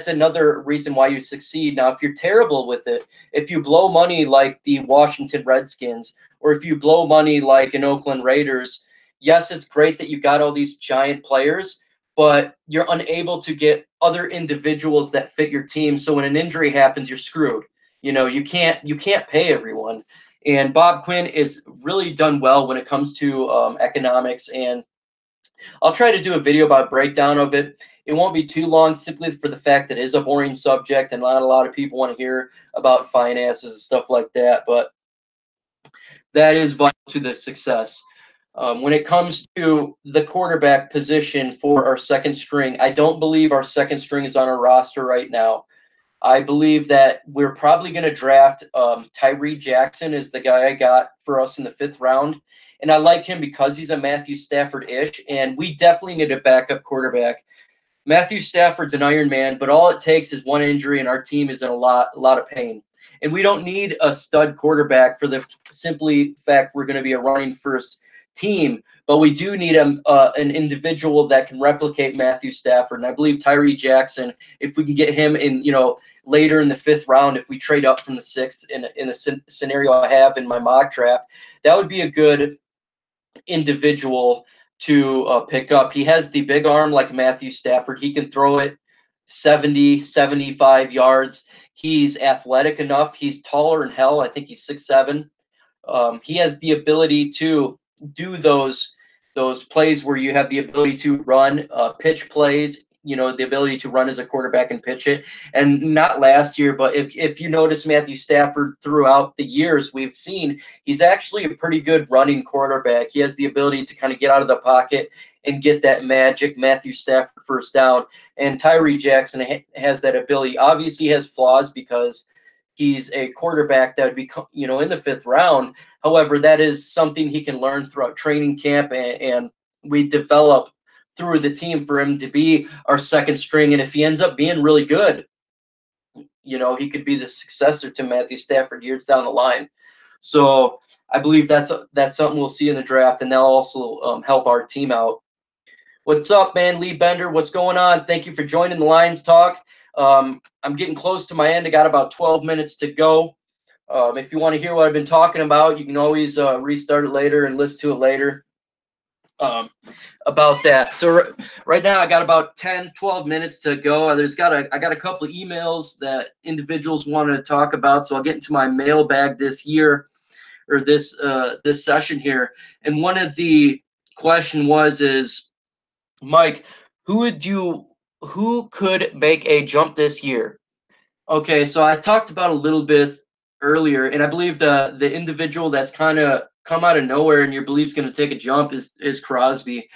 another reason why you succeed. Now, if you're terrible with it, if you blow money like the Washington Redskins, or if you blow money like an Oakland Raiders, yes, it's great that you got all these giant players, but you're unable to get other individuals that fit your team. So when an injury happens, you're screwed. You know, you can't pay everyone. And Bob Quinn is really done well when it comes to economics, and I'll try to do a video about breakdown of it. It won't be too long, simply for the fact that it is a boring subject and not a lot of people want to hear about finances and stuff like that. But that is vital to the success. When it comes to the quarterback position for our second string, I don't believe our second string is on our roster right now. I believe that we're probably going to draft Tyree Jackson is the guy I got for us in the 5th round. And I like him because he's a Matthew Stafford-ish, and we definitely need a backup quarterback. Matthew Stafford's an Iron Man, but all it takes is one injury, and our team is in a lot of pain. And we don't need a stud quarterback for the simply fact we're going to be a running first team, but we do need an individual that can replicate Matthew Stafford. And I believe Tyree Jackson, if we can get him in, later in the 5th round, if we trade up from the 6th in the scenario I have in my mock draft, that would be a good individual to pick up. He has the big arm like Matthew Stafford. He can throw it 70, 75 yards. He's athletic enough. He's taller than hell. I think he's 6'7". He has the ability to do those plays where you have the ability to run pitch plays, the ability to run as a quarterback and pitch it. And not last year, but if you notice Matthew Stafford throughout the years we've seen, he's actually a pretty good running quarterback. He has the ability to kind of get out of the pocket and get that magic Matthew Stafford first down. And Tyree Jackson has that ability. Obviously, he has flaws because he's a quarterback that would be, in the 5th round. However, that is something he can learn throughout training camp, and we develop through the team for him to be our second string. And if he ends up being really good, he could be the successor to Matthew Stafford years down the line. So I believe that's something we'll see in the draft, and that'll also help our team out. What's up, man? Lee Bender, what's going on? Thank you for joining the Lions Talk. I'm getting close to my end. I got about 12 minutes to go. If you want to hear what I've been talking about, you can always restart it later and listen to it later about that. So right now I got about 10, 12 minutes to go. I got a couple of emails that individuals wanted to talk about, so I'll get into my mailbag this year, or this session here. And one of the question is, Mike, who could make a jump this year? Okay, so I talked about a little bit earlier, and I believe the individual that's kind of come out of nowhere and you believe is going to take a jump is Crosby.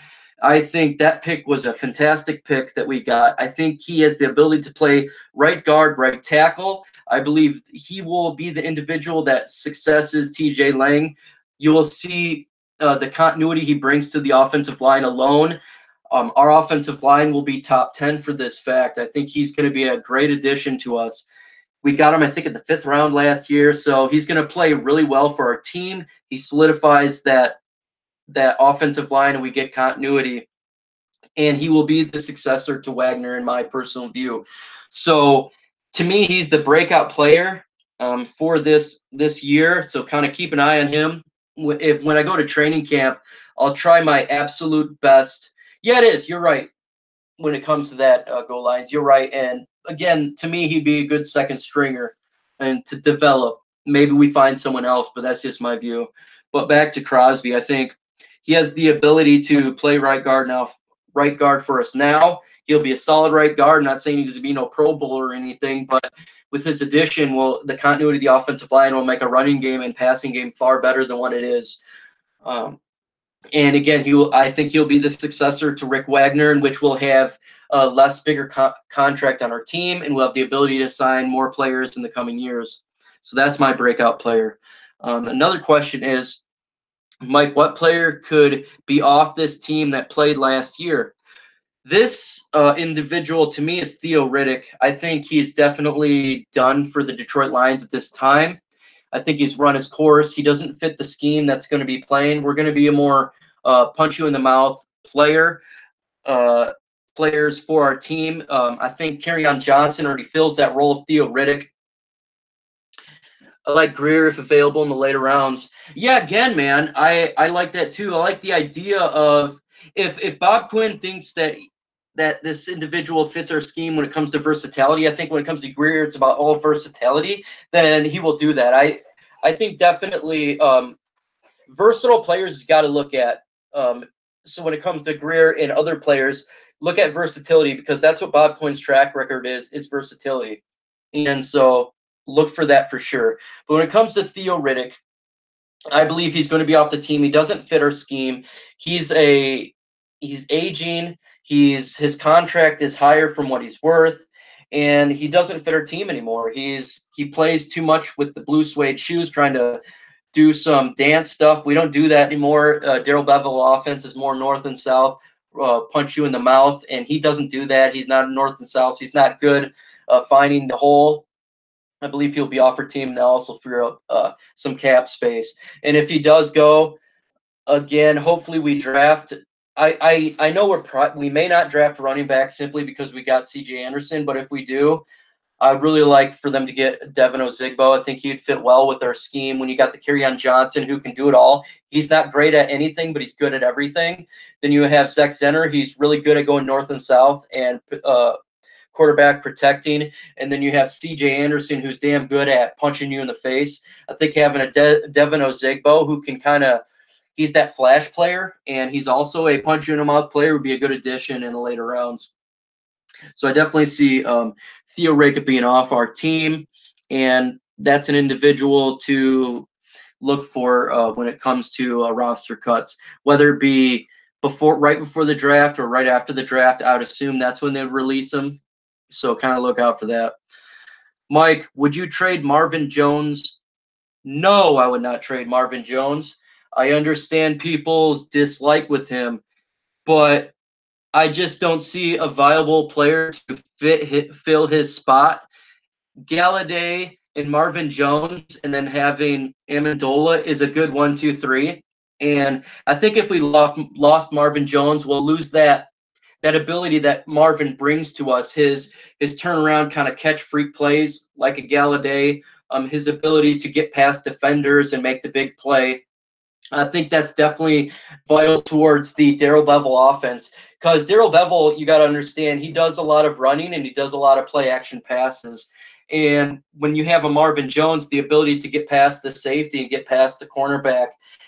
I think that pick was a fantastic pick that we got. I think he has the ability to play right guard, right tackle. I believe he will be the individual that successes TJ Lang. You will see the continuity he brings to the offensive line alone. Our offensive line will be top 10 for this fact. I think he's going to be a great addition to us. We got him, I think, in the 5th round last year, so he's going to play really well for our team. He solidifies that offensive line, and we get continuity. And he will be the successor to Wagner, in my personal view. So, to me, he's the breakout player for this year. So, kind of keep an eye on him. When I go to training camp, I'll try my absolute best. Yeah, it is. You're right. When it comes to that goal lines, you're right. And again, to me, he'd be a good second stringer and to develop. Maybe we find someone else, but that's just my view. But back to Crosby, I think he has the ability to play right guard now, right guard for us now. He'll be a solid right guard. Not saying he's going to be no Pro Bowl or anything, but with his addition, the continuity of the offensive line will make a running game and passing game far better than what it is. And again, I think he'll be the successor to Rick Wagner, in which we'll have a less bigger contract on our team, and we'll have the ability to sign more players in the coming years. So that's my breakout player. Another question is, Mike, what player could be off this team that played last year? This individual to me is Theo Riddick. I think he's definitely done for the Detroit Lions at this time. I think he's run his course. He doesn't fit the scheme that's going to be playing. We're going to be a more punch you in the mouth players for our team. I think Kerryon Johnson already fills that role of Theo Riddick. I like Greer if available in the later rounds. Yeah, again, man, I like that too. I like the idea of if Bob Quinn thinks that this individual fits our scheme when it comes to versatility. I think when it comes to Greer, it's about all versatility. Then he will do that. I think definitely versatile players got to look at. So when it comes to Greer and other players, look at versatility, because that's what Bob Quinn's track record is versatility. And so look for that for sure. But when it comes to Theo Riddick, I believe he's going to be off the team. He doesn't fit our scheme. He's aging. His contract is higher from what he's worth, and he doesn't fit our team anymore. He plays too much with the blue suede shoes, trying to do some dance stuff. We don't do that anymore. Darrell Bevell offense is more north and south, punch you in the mouth, and he doesn't do that. He's not north and south. He's not good finding the hole. I believe he'll be off our team now, also for some cap space. And if he does go, again, hopefully we draft. I know we may not draft running back simply because we got C.J. Anderson, but if we do, I'd really like for them to get Devin Ozigbo. I think he'd fit well with our scheme. When you got the Kerryon Johnson, who can do it all. He's not great at anything, but he's good at everything. Then you have Zach Zenner. He's really good at going north and south and quarterback protecting. And then you have C.J. Anderson, who's damn good at punching you in the face. I think having a Devin Ozigbo, who can he's that flash player, and he's also a punch you in the mouth player, would be a good addition in the later rounds. So I definitely see Theo Riddick being off our team, and that's an individual to look for when it comes to roster cuts, whether it be right before the draft or right after the draft. I would assume that's when they would release him. So kind of look out for that. Mike, would you trade Marvin Jones? No, I would not trade Marvin Jones. I understand people's dislike with him, but I just don't see a viable player to fill his spot. Galladay and Marvin Jones, and then having Amendola is a good 1, 2, 3. And I think if we lost Marvin Jones, we'll lose that ability that Marvin brings to us. His turnaround kind of catch freak plays like a Galladay. His ability to get past defenders and make the big play. I think that's definitely vital towards the Darrell Bevell offense, because Darrell Bevell, you got to understand, he does a lot of running and he does a lot of play action passes. And when you have a Marvin Jones, the ability to get past the safety and get past the cornerback,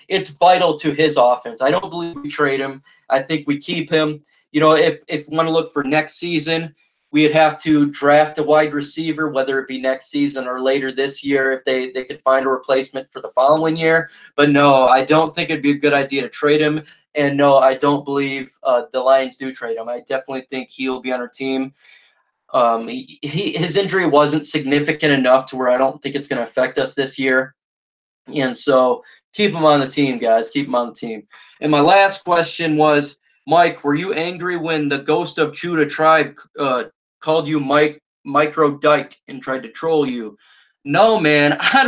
it's vital to his offense. I don't believe we trade him. I think we keep him. You know, if we want to look for next season, we'd have to draft a wide receiver, whether it be next season or later this year, if they could find a replacement for the following year. But no, I don't think it'd be a good idea to trade him. And no, I don't believe the Lions do trade him. I definitely think he'll be on our team. His injury wasn't significant enough to where I don't think it's going to affect us this year. And so keep him on the team, guys. Keep him on the team. And my last question was, Mike, were you angry when the Ghost of Judah tribe called you Mike Micro Dyke and tried to troll you. No, man, I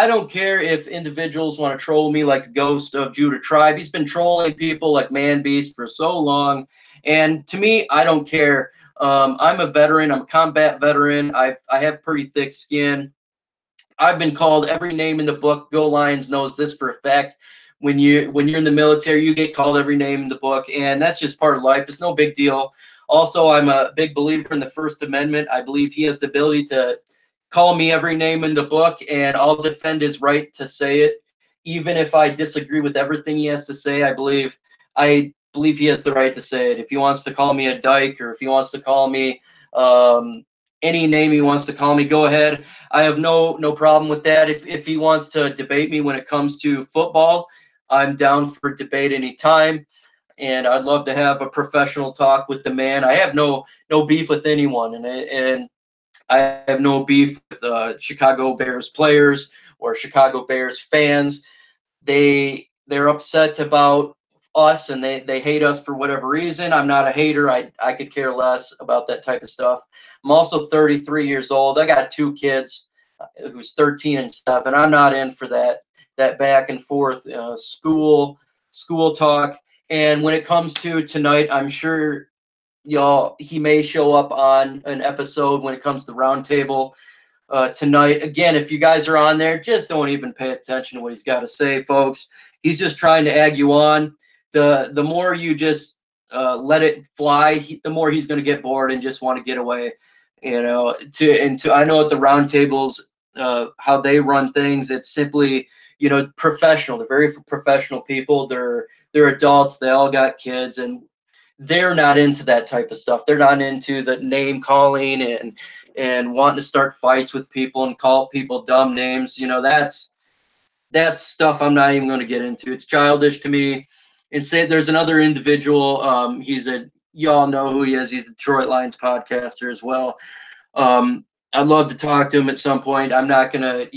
don't care if individuals want to troll me like the ghost of Judah Tribe. He's been trolling people like Man Beast for so long, and to me, I don't care. I'm a veteran. I'm a combat veteran. I have pretty thick skin. I've been called every name in the book. Go Lions knows this for a fact. When you're in the military, you get called every name in the book, and that's just part of life. It's no big deal. Also, I'm a big believer in the First Amendment. I believe he has the ability to call me every name in the book, and I'll defend his right to say it, even if I disagree with everything he has to say. I believe he has the right to say it. If he wants to call me a dyke, or if he wants to call me any name he wants to call me, go ahead. I have no problem with that. If he wants to debate me when it comes to football, I'm down for debate anytime, and I'd love to have a professional talk with the man. I have no beef with anyone, and I have no beef with Chicago Bears players or Chicago Bears fans. They're upset about us, and they hate us for whatever reason. I'm not a hater. I could care less about that type of stuff. I'm also 33 years old. I got two kids, who's 13 and 7. I'm not in for that back and forth school talk. And when it comes to tonight, I'm sure y'all he may show up on an episode when it comes to roundtable tonight. Again, if you guys are on there, just don't even pay attention to what he's got to say, folks. He's just trying to egg you on. The more you just let it fly, the more he's going to get bored and just want to get away. You know, I know at the roundtables how they run things. It's simply, professional. They're very professional people. They're adults. They all got kids, and they're not into that type of stuff. They're not into the name calling and wanting to start fights with people and call people dumb names. That's stuff I'm not even going to get into. It's childish to me. And say there's another individual. Y'all know who he is. He's a Detroit Lions podcaster as well. I'd love to talk to him at some point. I'm not gonna,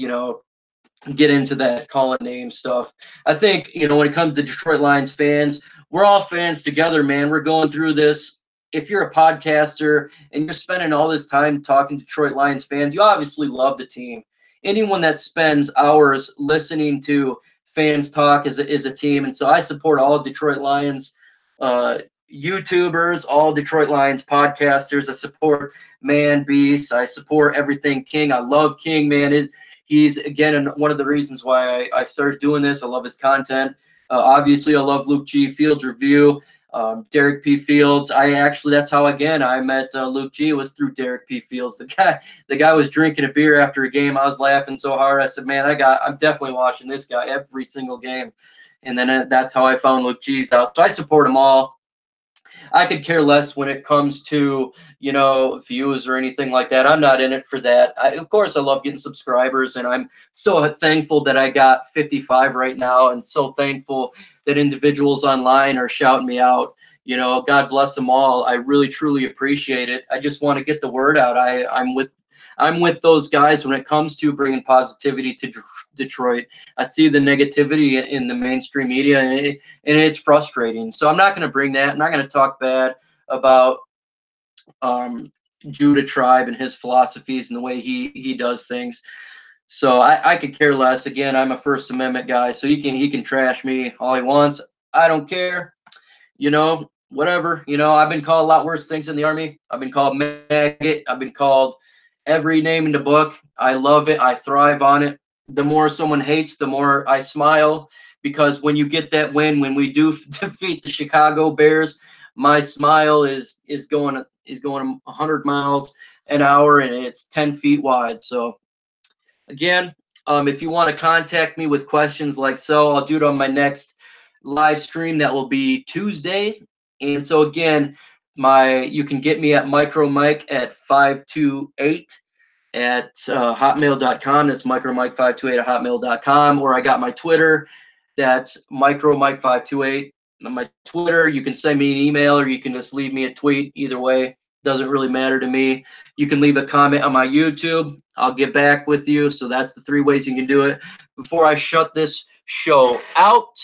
get into that calling name stuff. I think, when it comes to Detroit Lions fans, we're all fans together, man. We're going through this. If you're a podcaster and you're spending all this time talking to Detroit Lions fans, you obviously love the team. Anyone that spends hours listening to fans talk is a team. And so I support all Detroit Lions YouTubers, all Detroit Lions podcasters. I support Man Beast. I support everything King. I love King, man. He's, again, one of the reasons why I started doing this. I love his content. Obviously, I love Luke G. Fields Review, Derek P. Fields. That's how, again, I met Luke G. was through Derek P. Fields. The guy was drinking a beer after a game. I was laughing so hard. I said, man, I'm definitely watching this guy every single game. And then that's how I found Luke G's out. So I support them all. I could care less when it comes to, views or anything like that. I'm not in it for that. Of course, I love getting subscribers, and I'm so thankful that I got 55 right now, and so thankful that individuals online are shouting me out. God bless them all. I really, truly appreciate it. I just want to get the word out. I'm with those guys when it comes to bringing positivity to Detroit. I see the negativity in the mainstream media, and it's frustrating. So I'm not going to bring that. I'm not going to talk bad about Judah Tribe and his philosophies and the way he does things. So I could care less. Again, I'm a First Amendment guy, so he can trash me all he wants. I don't care. Whatever. I've been called a lot worse things in the Army. I've been called maggot. I've been called every name in the book. I love it. I thrive on it. The more someone hates, the more I smile, because when you get that win, when we do defeat the Chicago Bears, my smile is going 100 miles an hour, and it's 10 feet wide. So again, if you want to contact me with questions like so, I'll do it on my next live stream. That will be Tuesday. And so again, you can get me at MicroMike at 528 at hotmail.com. That's micromike528 at hotmail.com. Or I got my Twitter. That's micromike528. On my Twitter, you can send me an email, or you can just leave me a tweet. Either way, doesn't really matter to me. You can leave a comment on my YouTube. I'll get back with you. So that's the 3 ways you can do it. Before I shut this show out,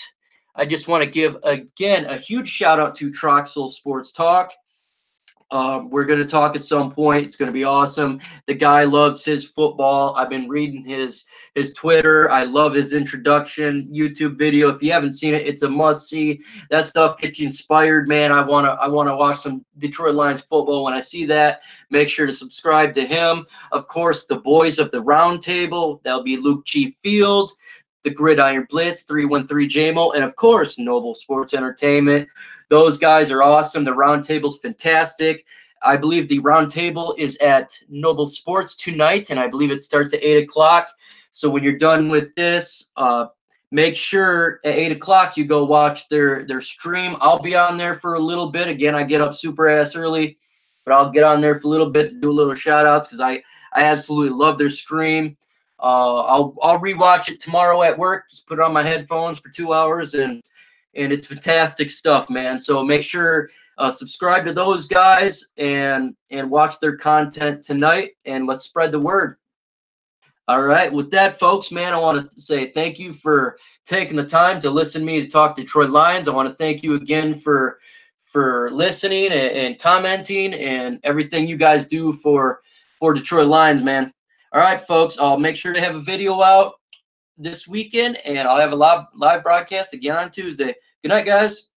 I just want to give, again, a huge shout out to Troxel Sports Talk. We're going to talk at some point. It's going to be awesome. The guy loves his football. I've been reading his Twitter. I love his introduction YouTube video. If you haven't seen it, it's a must see. That stuff gets you inspired, man. I wanna watch some Detroit Lions football. When I see that, make sure to subscribe to him. Of course, the boys of the round table. That'll be Luke G. Field, the Gridiron Blitz, 313 JMO, and of course, Noble Sports Entertainment. Those guys are awesome. The round table's fantastic. I believe the round table is at Noble Sports tonight, and I believe it starts at 8 o'clock. So when you're done with this, make sure at 8 o'clock you go watch their stream. I'll be on there for a little bit. Again, I get up super ass early, but I'll get on there for a little bit to do a little shout outs because I absolutely love their stream. I'll rewatch it tomorrow at work. Just put it on my headphones for 2 hours, and it's fantastic stuff, man. So make sure subscribe to those guys and watch their content tonight, and let's spread the word. All right, with that, folks, man, I want to say thank you for taking the time to listen to me to talk Detroit Lions. I want to thank you again for listening and commenting and everything you guys do for Detroit Lions, man. All right, folks, I'll make sure to have a video out this weekend, and I'll have a live broadcast again on Tuesday. Good night, guys.